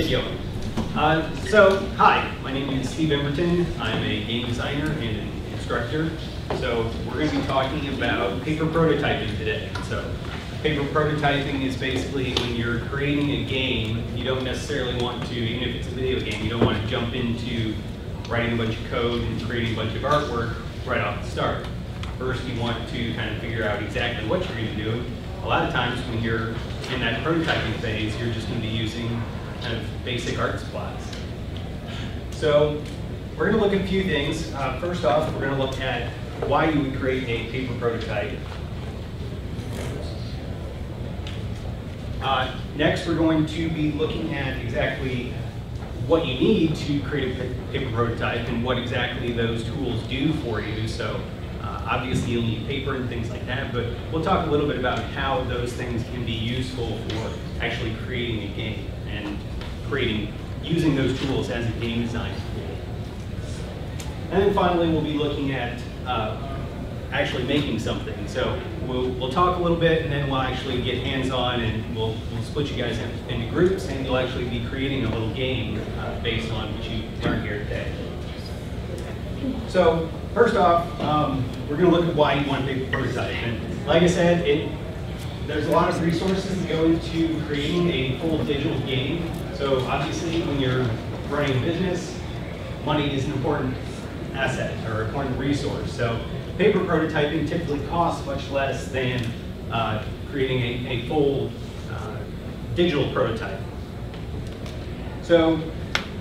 get going. Hi, my name is Steve Emberton. I'm a game designer and an instructor. So we're going to be talking about paper prototyping today. So paper prototyping is basically when you're creating a game, you don't necessarily want to, even if it's a video game, you don't want to jump into writing a bunch of code and creating a bunch of artwork right off the start. First, you want to kind of figure out exactly what you're going to do. A lot of times when you're in that prototyping phase, you're just going to be using kind of basic art supplies. So we're going to look at a few things. First off, we're going to look at why you would create a paper prototype. Next, we're going to be looking at exactly what you need to create a paper prototype and what exactly those tools do for you. So obviously you'll need paper and things like that, but we'll talk a little bit about how those things can be useful for actually creating a game and using those tools as a game design tool. And then finally we'll be looking at actually making something. So we'll talk a little bit and then we'll actually get hands-on and we'll split you guys into groups and you'll actually be creating a little game based on what you learned here today. So first off, we're going to look at why you want a paper prototype. And like I said, there's a lot of resources that go into creating a full digital game. So obviously when you're running a business, money is an important asset or important resource. So paper prototyping typically costs much less than creating a full digital prototype. So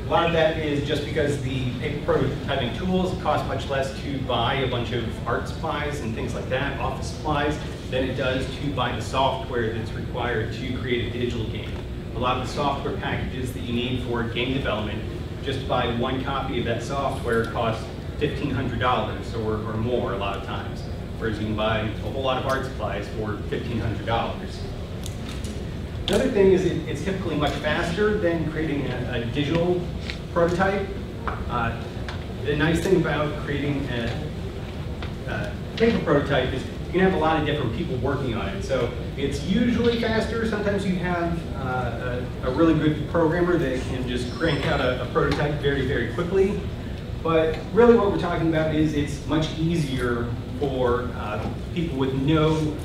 a lot of that is just because the paper prototyping tools cost much less to buy a bunch of art supplies and things like that, office supplies, than it does to buy the software that's required to create a digital game. A lot of the software packages that you need for game development, just to buy one copy of that software costs $1,500 or more a lot of times, whereas you can buy a whole lot of art supplies for $1,500. Another thing is it's typically much faster than creating a digital prototype. The nice thing about creating a paper prototype is you can have a lot of different people working on it. So it's usually faster. Sometimes you have a really good programmer that can just crank out a prototype very, very quickly. But really what we're talking about is it's much easier for people with no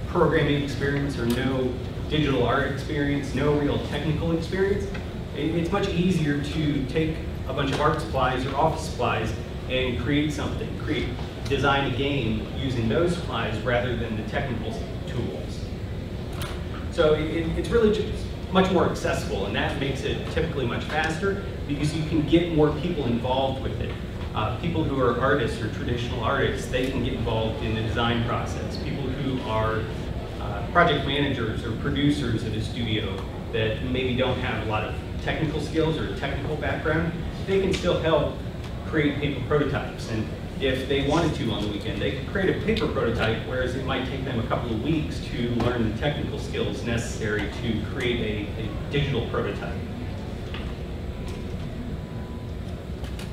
programming experience or no digital art experience, no real technical experience. It's much easier to take a bunch of art supplies or office supplies and create something, design a game using those supplies rather than the technical tools. So it's really just much more accessible, and that makes it typically much faster because you can get more people involved with it. People who are artists or traditional artists, they can get involved in the design process. People who are project managers or producers at a studio that maybe don't have a lot of technical skills or a technical background, they can still help create paper prototypes. And if they wanted to on the weekend, they could create a paper prototype, whereas it might take them a couple of weeks to learn the technical skills necessary to create a digital prototype.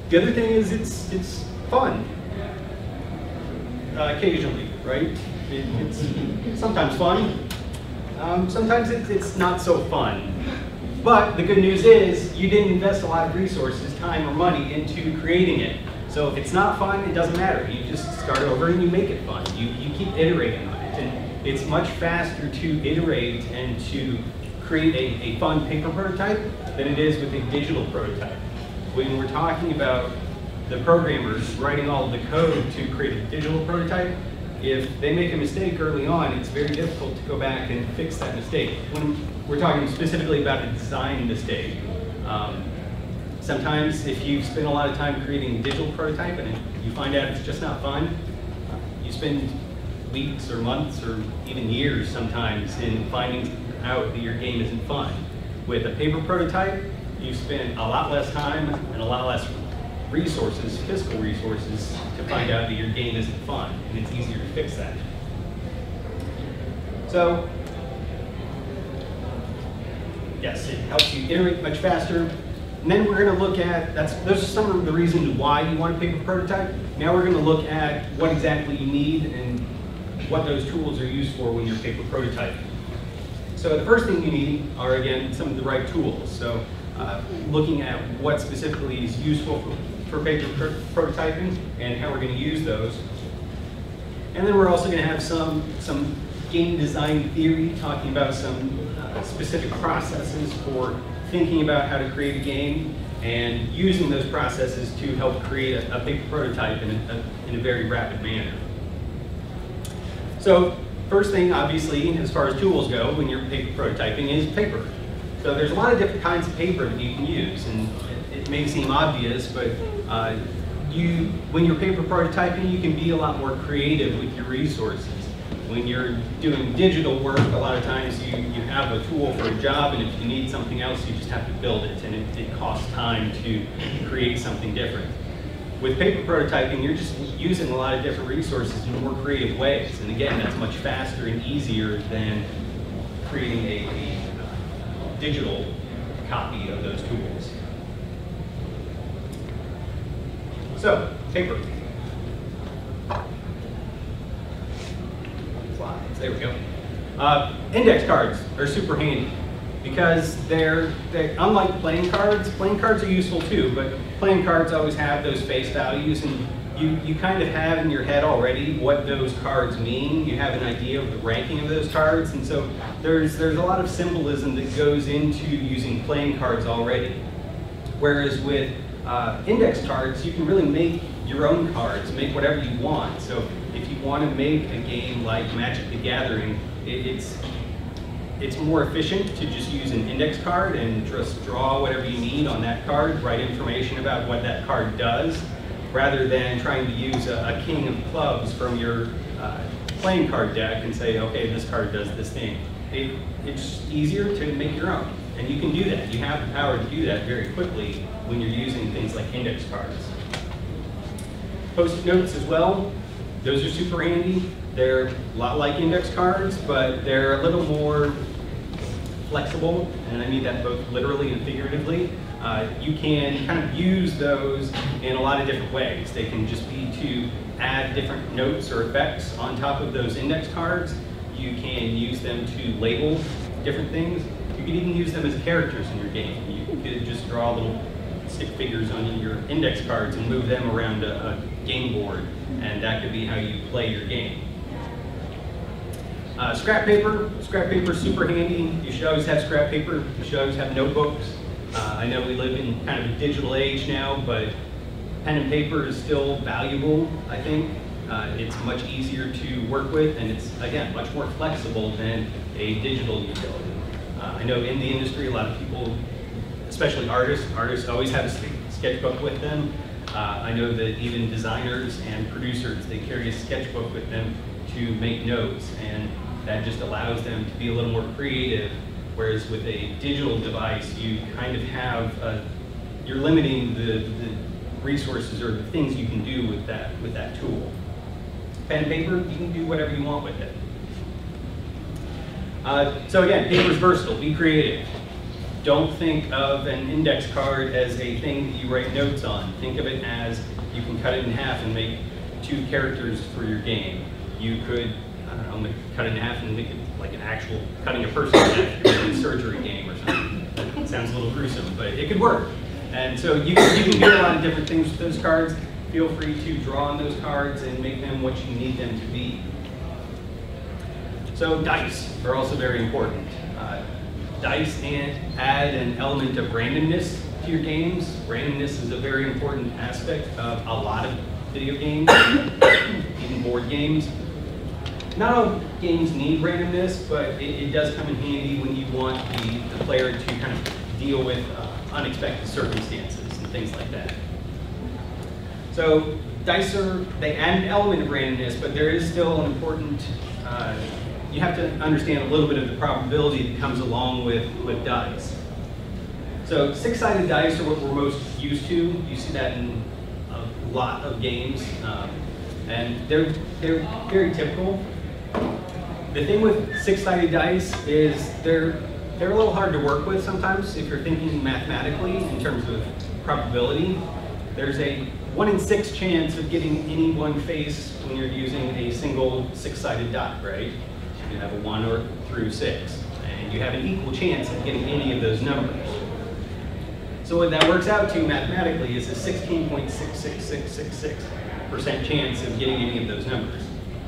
The other thing is it's fun, occasionally, right? It's sometimes fun, sometimes it's not so fun. But the good news is you didn't invest a lot of resources, time or money into creating it. So if it's not fun, it doesn't matter. You just start over and you make it fun. You keep iterating on it. And it's much faster to iterate and to create a fun paper prototype than it is with a digital prototype. When we're talking about the programmers writing all of the code to create a digital prototype, if they make a mistake early on, it's very difficult to go back and fix that mistake. When we're talking specifically about a design mistake, sometimes if you've spent a lot of time creating a digital prototype and you find out it's just not fun, you spend weeks or months or even years sometimes in finding out that your game isn't fun. With a paper prototype, you spend a lot less time and a lot less resources, fiscal resources, to find out that your game isn't fun, and it's easier to fix that. So, yes, it helps you iterate much faster. And then we're going to look at, those are some of the reasons why you want a paper prototype. Now we're going to look at what exactly you need and what those tools are used for when you're paper prototyping. So the first thing you need are, again, some of the right tools. So looking at what specifically is useful for paper prototyping and how we're going to use those. And then we're also going to have some game design theory, talking about some specific processes for thinking about how to create a game and using those processes to help create a paper prototype in a very rapid manner. So first thing, obviously, as far as tools go, when you're paper prototyping, is paper. So there's a lot of different kinds of paper that you can use, and it may seem obvious, but when you're paper prototyping, you can be a lot more creative with your resources. When you're doing digital work, a lot of times you have a tool for a job, and if you need something else, you just have to build it, and it costs time to create something different. With paper prototyping, you're just using a lot of different resources in more creative ways, and again, that's much faster and easier than creating a digital copy of those tools. So, paper. Slides, there we go. Index cards are super handy because they're unlike playing cards are useful too, but playing cards always have those face values, and you kind of have in your head already what those cards mean. You have an idea of the ranking of those cards, and so there's a lot of symbolism that goes into using playing cards already. Whereas with index cards, you can really make your own cards, make whatever you want. So if you want to make a game like Magic the Gathering, it's more efficient to just use an index card and just draw whatever you need on that card, write information about what that card does, rather than trying to use a king of clubs from your playing card deck and say, okay, this card does this thing. It's easier to make your own, and you can do that. You have the power to do that very quickly when you're using things like index cards. Post-it notes as well, those are super handy. They're a lot like index cards, but they're a little more flexible, and I mean that both literally and figuratively. You can kind of use those in a lot of different ways. They can just be to add different notes or effects on top of those index cards. You can use them to label different things. You could even use them as characters in your game. You could just draw little stick figures on your index cards and move them around a game board, and that could be how you play your game. Scrap paper is super handy. You should always have scrap paper. You should always have notebooks. I know we live in kind of a digital age now, but pen and paper is still valuable, I think. It's much easier to work with, and it's, again, much more flexible than a digital utility. I know in the industry, a lot of people, especially artists always have a sketchbook with them. I know that even designers and producers, they carry a sketchbook with them to make notes, and that just allows them to be a little more creative, whereas with a digital device, you kind of have, you're limiting the resources or the things you can do with that tool. Pen and paper, you can do whatever you want with it. So again, paper is versatile, be creative. Don't think of an index card as a thing that you write notes on. Think of it as you can cut it in half and make 2 characters for your game. You could, I don't know, cut it in half and make it like an actual cutting a person in half in a surgery game or something. That sounds a little gruesome, but it could work. And so you can do a lot of different things with those cards. Feel free to draw on those cards and make them what you need them to be. So dice are also very important. Dice add an element of randomness to your games. Randomness is a very important aspect of a lot of video games, even board games. Not all games need randomness, but it does come in handy when you want the player to kind of deal with unexpected circumstances and things like that. So dice they add an element of randomness, but there is still an important, you have to understand a little bit of the probability that comes along with dice. So 6-sided dice are what we're most used to. You see that in a lot of games, and they're very typical. The thing with 6-sided dice is they're a little hard to work with sometimes if you're thinking mathematically in terms of probability. There's a 1 in 6 chance of getting any one face when you're using a single 6-sided die, right? You have a 1 through 6, and you have an equal chance of getting any of those numbers. So what that works out to mathematically is a 16.66666% chance of getting any of those numbers.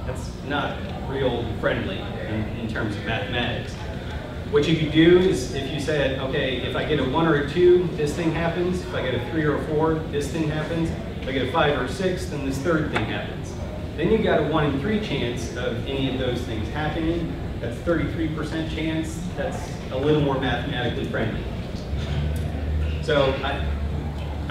That's not real friendly in terms of mathematics. What you could do is if you said, okay, if I get a 1 or a 2, this thing happens. If I get a 3 or a 4, this thing happens. If I get a 5 or a 6, then this third thing happens. Then you've got a 1 in 3 chance of any of those things happening. That's 33% chance. That's a little more mathematically friendly. So I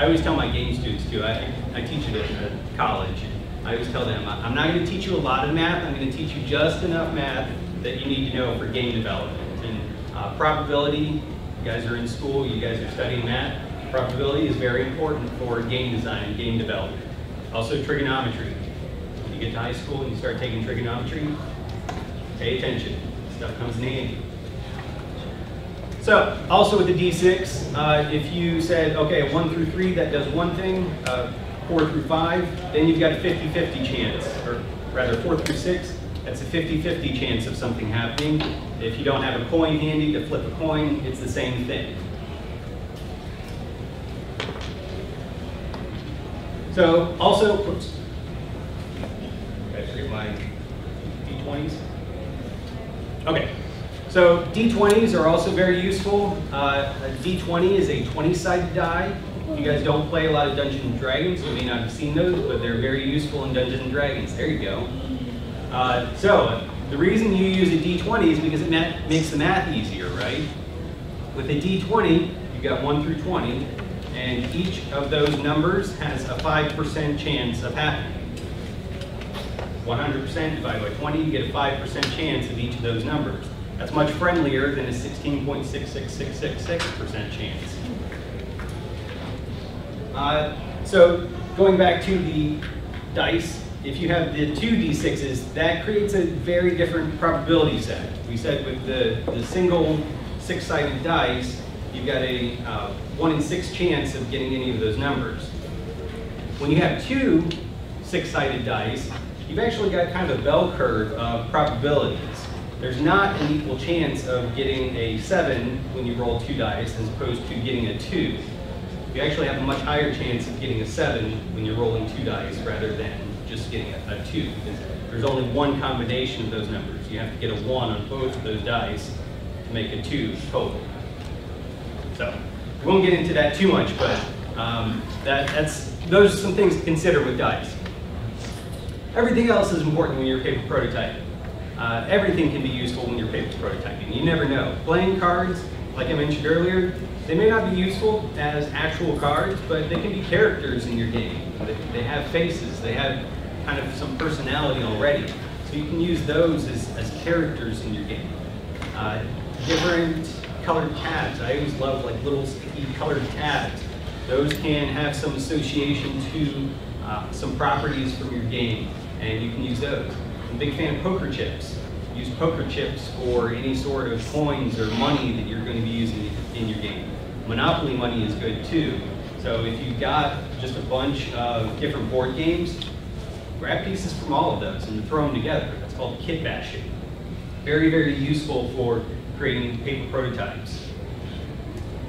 always tell my game students too, I teach it at college. I always tell them, I'm not going to teach you a lot of math, I'm going to teach you just enough math that you need to know for game development. And probability, you guys are in school, you guys are studying math, probability is very important for game design and game development. Also trigonometry. When you get to high school and you start taking trigonometry, pay attention, stuff comes in handy. So, also with the D6, if you said, okay, 1 through 3, that does one thing, 4 through 5, then you've got a 50-50 chance, or rather 4 through 6, that's a 50-50 chance of something happening. If you don't have a coin handy to flip a coin, it's the same thing. So, also, oops, I forget my D20s. Okay. So D20s are also very useful. A D20 is a 20-sided die. If you guys don't play a lot of Dungeons and Dragons, you may not have seen those, but they're very useful in Dungeons and Dragons. There you go. So the reason you use a D20 is because it makes the math easier, right? With a D20, you've got 1 through 20, and each of those numbers has a 5% chance of happening. 100% divided by 20, you get a 5% chance of each of those numbers. That's much friendlier than a 16.66666% chance. So going back to the dice, if you have the 2 D6s, that creates a very different probability set. We said with the single 6-sided dice, you've got a 1 in 6 chance of getting any of those numbers. When you have 2 6-sided dice, you've actually got kind of a bell curve of probabilities. There's not an equal chance of getting a 7 when you roll 2 dice as opposed to getting a 2. You actually have a much higher chance of getting a 7 when you're rolling 2 dice rather than just getting a 2. There's only one combination of those numbers. You have to get a 1 on both of those dice to make a 2 total. So we won't get into that too much, but those are some things to consider with dice. Everything else is important when you're paper prototyping. Everything can be useful when you're paper prototyping. You never know. Playing cards, like I mentioned earlier, they may not be useful as actual cards, but they can be characters in your game. They have faces. They have kind of some personality already. So you can use those as characters in your game. Different colored tabs. I always love like little sticky colored tabs. Those can have some association to some properties from your game, and you can use those. I'm a big fan of poker chips. Use poker chips for any sort of coins or money that you're going to be using in your game. Monopoly money is good too. So if you've got just a bunch of different board games, grab pieces from all of those and throw them together. That's called kit bashing. Very, very useful for creating paper prototypes.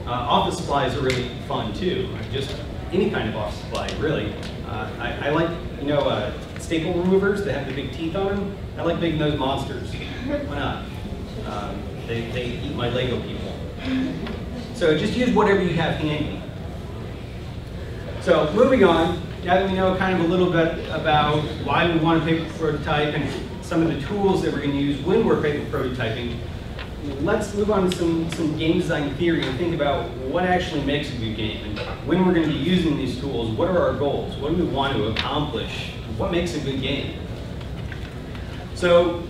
Office supplies are really fun too. Just any kind of office supply, really. I like, staple removers that have the big teeth on them. I like making those monsters. Why not? They eat my Lego people. So just use whatever you have handy. So moving on, now that we know kind of a little bit about why we want a paper prototype and some of the tools that we're going to use when we're paper prototyping, let's move on to some game design theory and think about what actually makes a good game. And when we're going to be using these tools, what are our goals? What do we want to accomplish? What makes a good game? So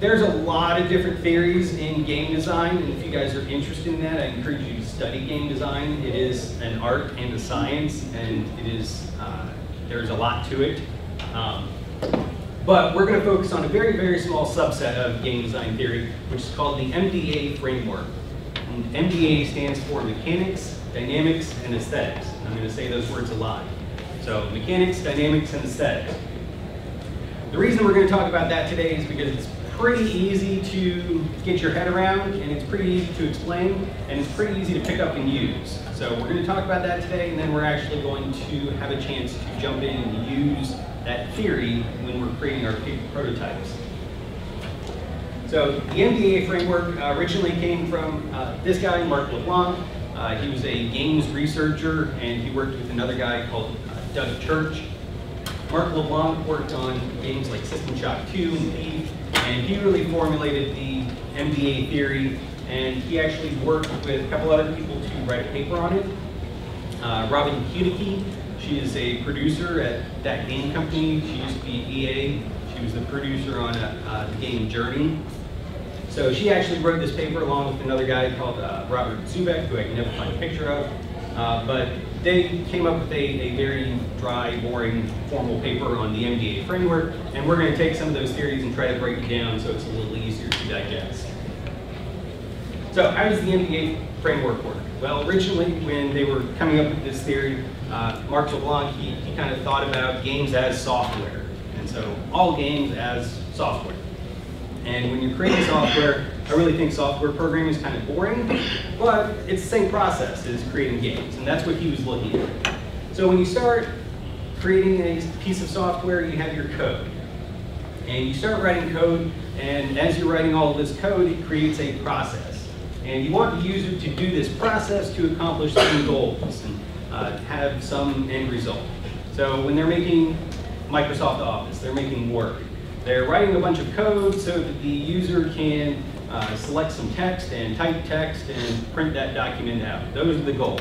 there's a lot of different theories in game design, and if you guys are interested in that, I encourage you to study game design. It is an art and a science, and it is there's a lot to it. But we're going to focus on a very, very small subset of game design theory, which is called the Md80 Framework. And Md80 stands for Mechanics, Dynamics, and Aesthetics. And I'm going to say those words a lot. So mechanics, dynamics, and aesthetics. The reason we're going to talk about that today is because it's pretty easy to get your head around, and it's pretty easy to explain, and it's pretty easy to pick up and use. So we're going to talk about that today, and then we're actually going to have a chance to jump in and use that theory when we're creating our paper prototypes. So the Md80 framework originally came from this guy, Mark LeBlanc. He was a games researcher, and he worked with another guy called Doug Church. Mark LeBlanc worked on games like System Shock 2 and Thief, and he really formulated the Md80 theory, and he actually worked with a couple other people to write a paper on it. Robin Kunicki, she is a producer at that game company. She used to be EA. She was the producer on the game Journey. So she actually wrote this paper along with another guy called Robert Zubek, who I can never find a picture of. But they came up with a very dry, boring, formal paper on the Md80 framework, and we're going to take some of those theories and try to break it down so it's a little easier to digest. So how does the Md80 framework work? Well, originally when they were coming up with this theory, Mark LeBlanc, he kind of thought about games as software, and so all games as software. And when you're creating software, I really think software programming is kind of boring, but it's the same process as creating games, and that's what he was looking at. So when you start creating a piece of software, you have your code. And you start writing code, and as you're writing all of this code, it creates a process. And you want the user to do this process to accomplish some goals and have some end result. So when they're making Microsoft Office, they're making Word. They're writing a bunch of code so that the user can select some text and type text and print that document out. Those are the goals.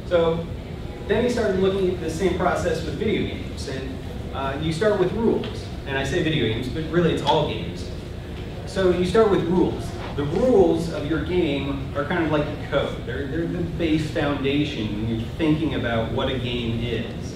So then you started looking at the same process with video games. And you start with rules. And I say video games, but really it's all games. So you start with rules. The rules of your game are kind of like the code. They're the base foundation when you're thinking about what a game is.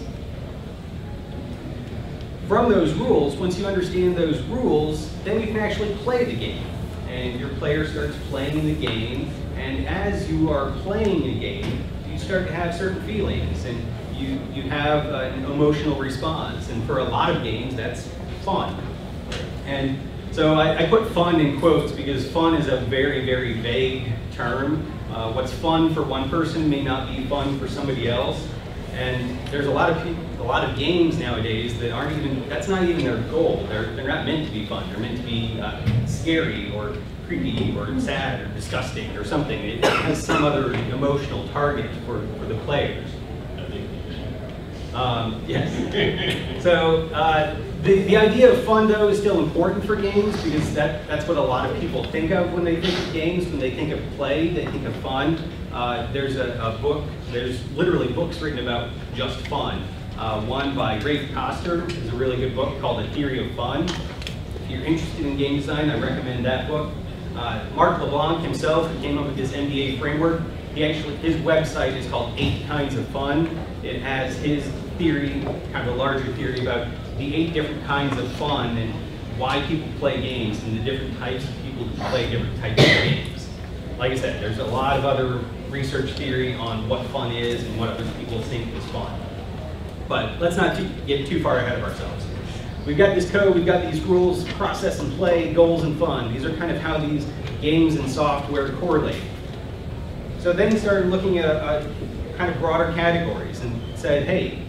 From those rules, once you understand those rules, then you can actually play the game. And your player starts playing the game, and as you are playing a game, you start to have certain feelings, and you have an emotional response. And for a lot of games, that's fun. And so I put fun in quotes because fun is a very, very vague term. What's fun for one person may not be fun for somebody else. And there's a lot of games nowadays that aren't even, that's not even their goal. They're not meant to be fun. They're meant to be scary or creepy or sad or disgusting or something. It has some other emotional target for the players. Yes. So the idea of fun, though, is still important for games because that's what a lot of people think of when they think of games. When they think of play, they think of fun. There's a book, there's literally books written about just fun. One by Rafe Koster is a really good book called The Theory of Fun. If you're interested in game design, I recommend that book. Mark LeBlanc himself, who came up with this Md80 framework, his website is called 8 Kinds of Fun. It has his theory, kind of a larger theory about the 8 different kinds of fun and why people play games and the different types of people who play different types of games. Like I said, there's a lot of other research theory on what fun is and what other people think is fun. But let's not get too far ahead of ourselves. We've got this code, we've got these rules, process and play, goals and fun. These are kind of how these games and software correlate. So then we started looking at kind of broader categories and said, hey,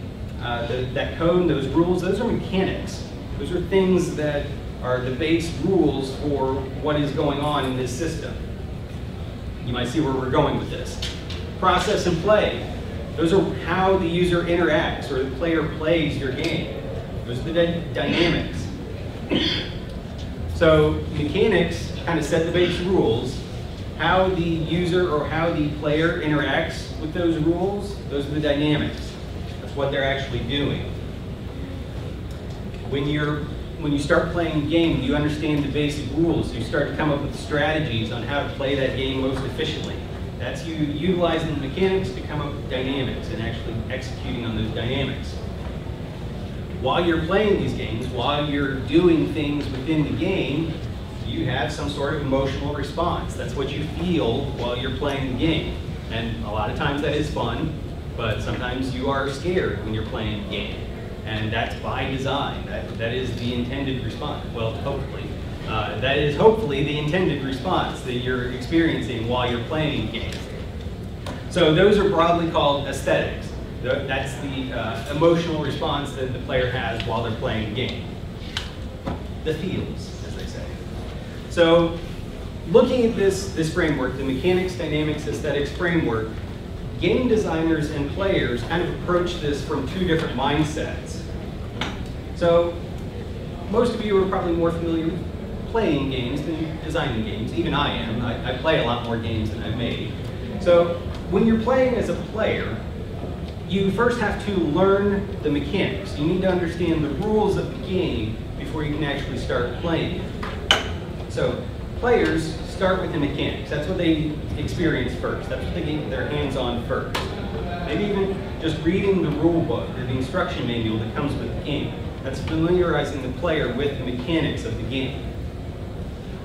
that code and those rules, those are mechanics. Those are things that are the base rules for what is going on in this system. You might see where we're going with this. Process and play. Those are how the user interacts or the player plays your game. Those are the dynamics. So mechanics kind of set the base rules. How the user or how the player interacts with those rules, those are the dynamics. That's what they're actually doing. When you start playing a game, you understand the basic rules. You start to come up with strategies on how to play that game most efficiently. That's you utilizing the mechanics to come up with dynamics and actually executing on those dynamics. While you're playing these games, while you're doing things within the game, you have some sort of emotional response. That's what you feel while you're playing the game. And a lot of times that is fun, but sometimes you are scared when you're playing a game. And that's by design. That is the intended response. Well, hopefully. That is hopefully the intended response that you're experiencing while you're playing games. So those are broadly called aesthetics. That's the emotional response that the player has while they're playing a game. The feels, as they say. So looking at this framework, the mechanics, dynamics, aesthetics framework, game designers and players kind of approach this from two different mindsets. So most of you are probably more familiar with playing games than designing games. Even I am. I play a lot more games than I've made. So when you're playing as a player, you first have to learn the mechanics. You need to understand the rules of the game before you can actually start playing it. So players start with the mechanics. That's what they experience first. That's what they get their hands on first. Maybe even just reading the rule book or the instruction manual that comes with the game. That's familiarizing the player with the mechanics of the game.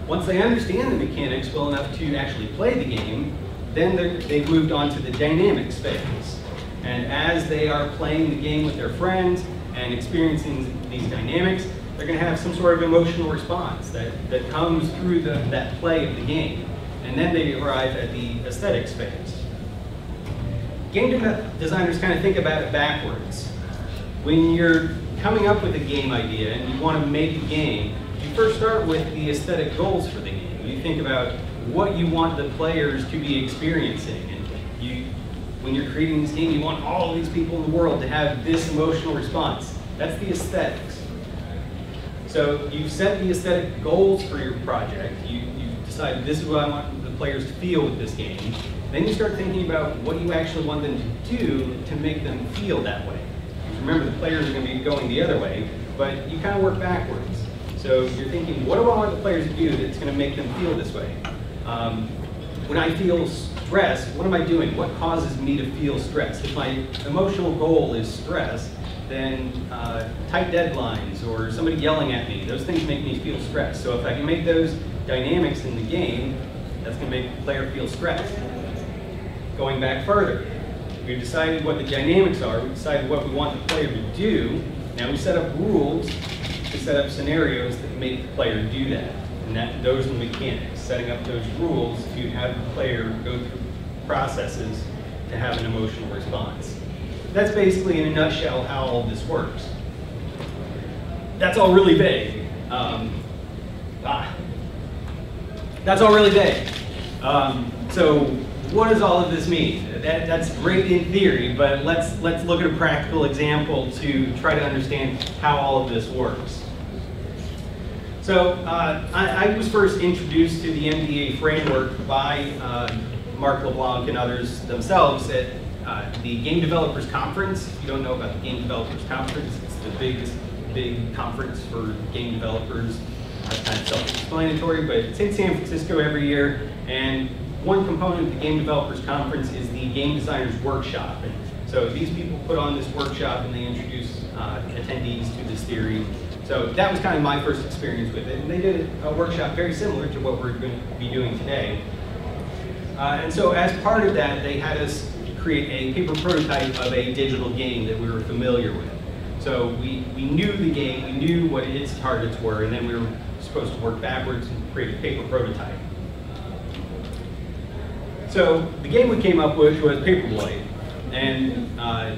Once they understand the mechanics well enough to actually play the game, then they've moved on to the dynamics phase. And as they are playing the game with their friends and experiencing these dynamics, they're going to have some sort of emotional response that comes through that play of the game. And then they arrive at the aesthetics phase. Game designers kind of think about it backwards. When you're coming up with a game idea and you want to make a game, you first start with the aesthetic goals for the game. You think about what you want the players to be experiencing. And when you're creating this game, you want all these people in the world to have this emotional response. That's the aesthetics. So you've set the aesthetic goals for your project. You decide this is what I want the players to feel with this game. Then you start thinking about what you actually want them to do to make them feel that way. Remember, the players are going to be going the other way, but you kind of work backwards. So you're thinking, what do I want the players to do that's going to make them feel this way? When I feel stress, what am I doing? What causes me to feel stress? If my emotional goal is stress, then tight deadlines or somebody yelling at me, those things make me feel stressed. So if I can make those dynamics in the game, that's going to make the player feel stressed. Going back further, we've decided what the dynamics are, we've decided what we want the player to do. Now we set up rules, we set up scenarios that make the player do that. And those are the mechanics, setting up those rules to have the player go through processes to have an emotional response. That's basically, in a nutshell, how all of this works. That's all really vague. That's all really vague. So what does all of this mean? That's great in theory, but let's look at a practical example to try to understand how all of this works. So I was first introduced to the Md80 Framework by Mark LeBlanc and others themselves at the Game Developers Conference. If you don't know about the Game Developers Conference, it's the biggest big conference for game developers. That's kind of self-explanatory, but it's in San Francisco every year. And one component of the Game Developers Conference is the Game Designers Workshop. And so these people put on this workshop and they introduce attendees to this theory. So that was kind of my first experience with it. And they did a workshop very similar to what we're going to be doing today. And so as part of that, they had us create a paper prototype of a digital game that we were familiar with. So we knew the game, we knew what its targets were, and then we were supposed to work backwards and create a paper prototype. So the game we came up with was Paperboy. And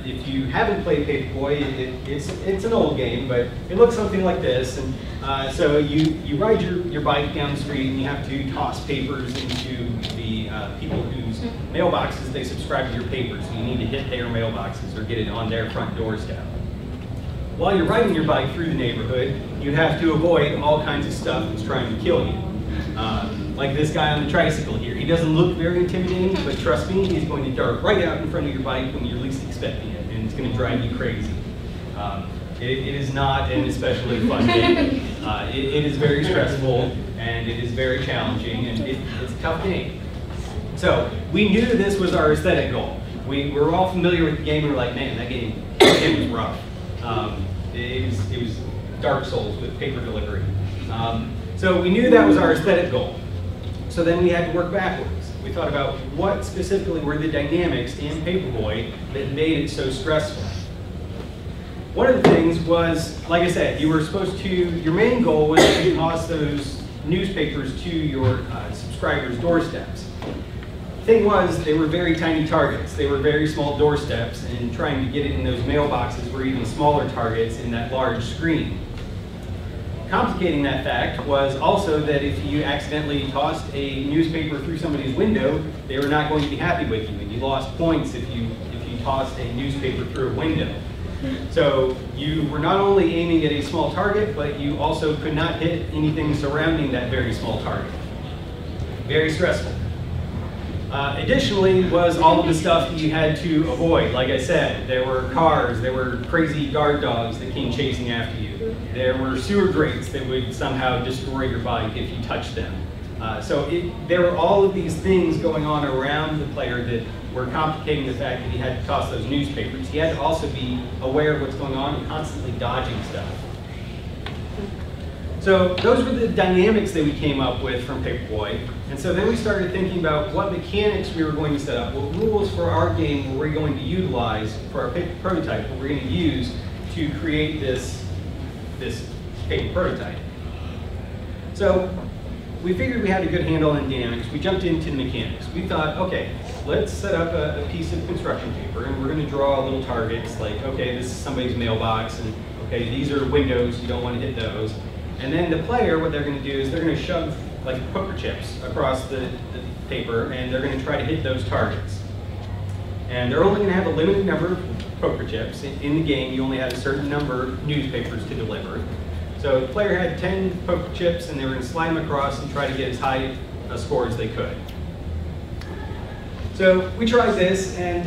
if you haven't played Paperboy, it's an old game, but it looks something like this. And so you ride your bike down the street and you have to toss papers into the people whose mailboxes they subscribe to your papers. So you need to hit their mailboxes or get it on their front doorstep. While you're riding your bike through the neighborhood, you have to avoid all kinds of stuff that's trying to kill you. Like this guy on the tricycle here. He doesn't look very intimidating, but trust me, he's going to dart right out in front of your bike when you're least expecting it, and it's going to drive you crazy. It is not an especially fun game. It is very stressful, and it is very challenging, and it's a tough game. So we knew this was our aesthetic goal. We were all familiar with the game, and we were like, man, that game was rough. It was Dark Souls with paper delivery. So we knew that was our aesthetic goal. So then we had to work backwards. We thought about what specifically were the dynamics in Paperboy that made it so stressful. one of the things was, like I said, you were supposed to, your main goal was to toss those newspapers to your subscribers' doorsteps. The thing was, they were very tiny targets. They were very small doorsteps, and trying to get it in those mailboxes were even smaller targets in that large screen. Complicating that fact was also that if you accidentally tossed a newspaper through somebody's window, they were not going to be happy with you, and you lost points if you tossed a newspaper through a window. So you were not only aiming at a small target, but you also could not hit anything surrounding that very small target. Very stressful. Additionally was all of the stuff that you had to avoid. Like I said, there were cars, there were crazy guard dogs that came chasing after you. There were sewer grates that would somehow destroy your bike if you touched them. There were all of these things going on around the player that were complicating the fact that he had to toss those newspapers. He had to also be aware of what's going on and constantly dodging stuff. So those were the dynamics that we came up with from Paperboy. And so then we started thinking about what mechanics we were going to set up, what rules for our game were we going to utilize for our paper prototype, what we're going to use to create this paper prototype. So we figured we had a good handle on dynamics. We jumped into the mechanics. We thought, okay, let's set up a piece of construction paper, and we're going to draw little targets like, okay, this is somebody's mailbox, and okay, these are windows, you don't want to hit those. And then the player, what they're going to do is they're going to shove like poker chips across the paper, and they're going to try to hit those targets. And they're only going to have a limited number of poker chips. In the game, you only had a certain number of newspapers to deliver. So the player had 10 poker chips, and they were going to slide them across and try to get as high a score as they could. So we tried this, and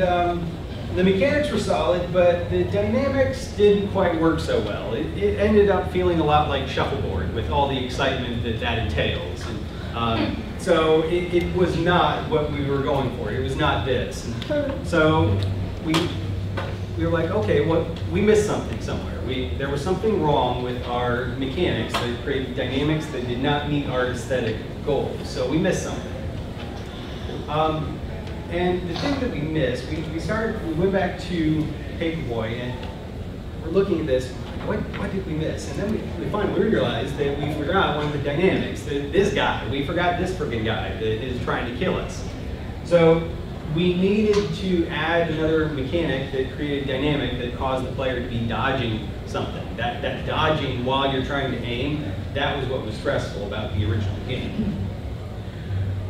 the mechanics were solid, but the dynamics didn't quite work so well. It ended up feeling a lot like shuffleboard with all the excitement that entails. And, so it was not what we were going for. It was not this. And so we were like, okay, well, we missed something somewhere. There was something wrong with our mechanics that created dynamics that did not meet our aesthetic goals. So we missed something. And the thing that we missed, we went back to Paperboy, and we're looking at this, what did we miss? And then we finally realized that we forgot one of the dynamics, this guy. We forgot this friggin' guy that is trying to kill us. So we needed to add another mechanic that created a dynamic that caused the player to be dodging something. That dodging while you're trying to aim, that was what was stressful about the original game.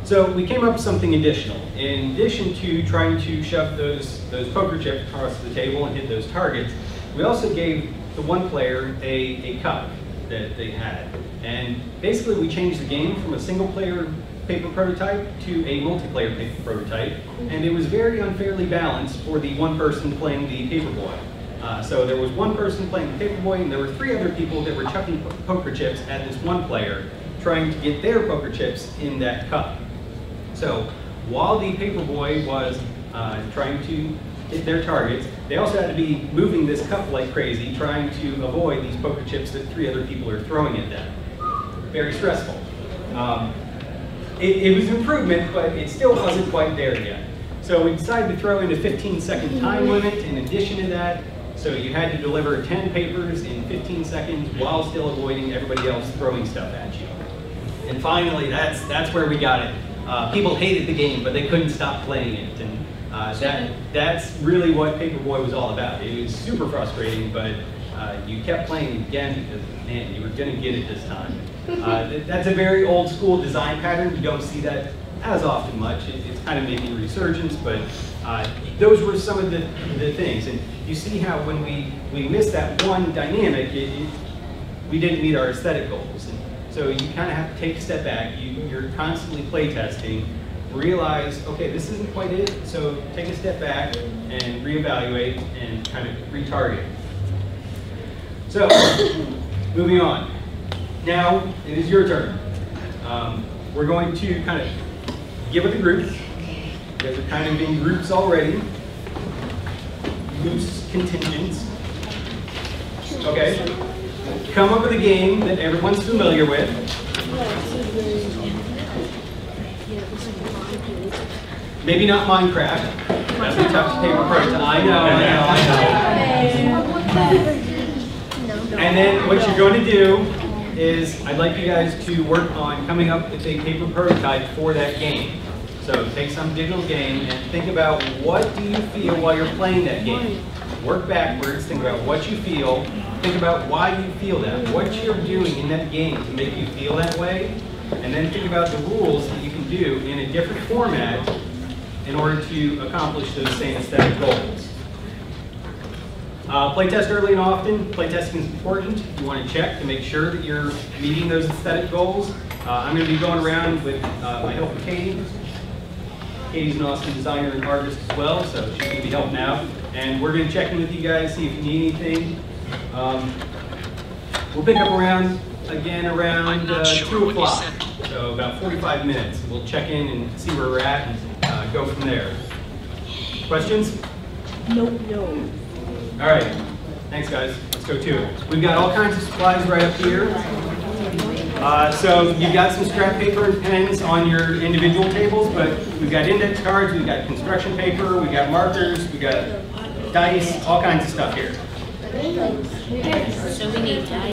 So we came up with something additional. In addition to trying to shove those poker chips across the table and hit those targets, we also gave the one player a cup that they had. And basically we changed the game from a single player paper prototype to a multiplayer paper prototype, and it was very unfairly balanced for the one person playing the Paperboy. So there was one person playing the Paperboy, and there were 3 other people that were chucking poker chips at this one player, trying to get their poker chips in that cup. So while the Paperboy was trying to hit their targets, they also had to be moving this cup like crazy, trying to avoid these poker chips that 3 other people are throwing at them. Very stressful. It was an improvement, but it still wasn't quite there yet. So we decided to throw in a 15-second time limit in addition to that. So you had to deliver 10 papers in 15 seconds while still avoiding everybody else throwing stuff at you. And finally, that's where we got it. People hated the game, but they couldn't stop playing it. And that's really what Paperboy was all about. It was super frustrating, but you kept playing again because, man, you were going to get it this time. That's a very old school design pattern. You don't see that as often much. It's kind of making a resurgence, but those were some of the things. And you see how when we missed that one dynamic, we didn't meet our aesthetic goals. And so you kind of have to take a step back. You're constantly play testing, realize, okay, this isn't quite it, so take a step back and reevaluate and kind of retarget. So, moving on. Now, it is your turn. We're going to kind of get with the groups. You guys are kind of in groups already. Loose contingents. Okay. Come up with a game that everyone's familiar with. Maybe not Minecraft. That'd be tough to paper prototype. I know. And then what you're going to do is, I'd like you guys to work on coming up with a paper prototype for that game. So take some digital game and think about what do you feel while you're playing that game. Work backwards, think about what you feel, think about why you feel that, what you're doing in that game to make you feel that way, and then think about the rules that you can do in a different format in order to accomplish those same aesthetic goals. Playtest early and often. Playtesting is important. You want to check to make sure that you're meeting those aesthetic goals. I'm going to be going around with my helper Katie. Katie's an awesome designer and artist as well, so she's going to be helping out. And we're going to check in with you guys, see if you need anything. We'll pick up again around 2 o'clock, so about 45 minutes. We'll check in and see where we're at and go from there. Questions? No. All right, thanks guys. Let's go to it. We've got all kinds of supplies right up here. So you've got some scrap paper and pens on your individual tables, but we've got index cards, we've got construction paper, we've got markers, we've got dice, all kinds of stuff here. So we need dice.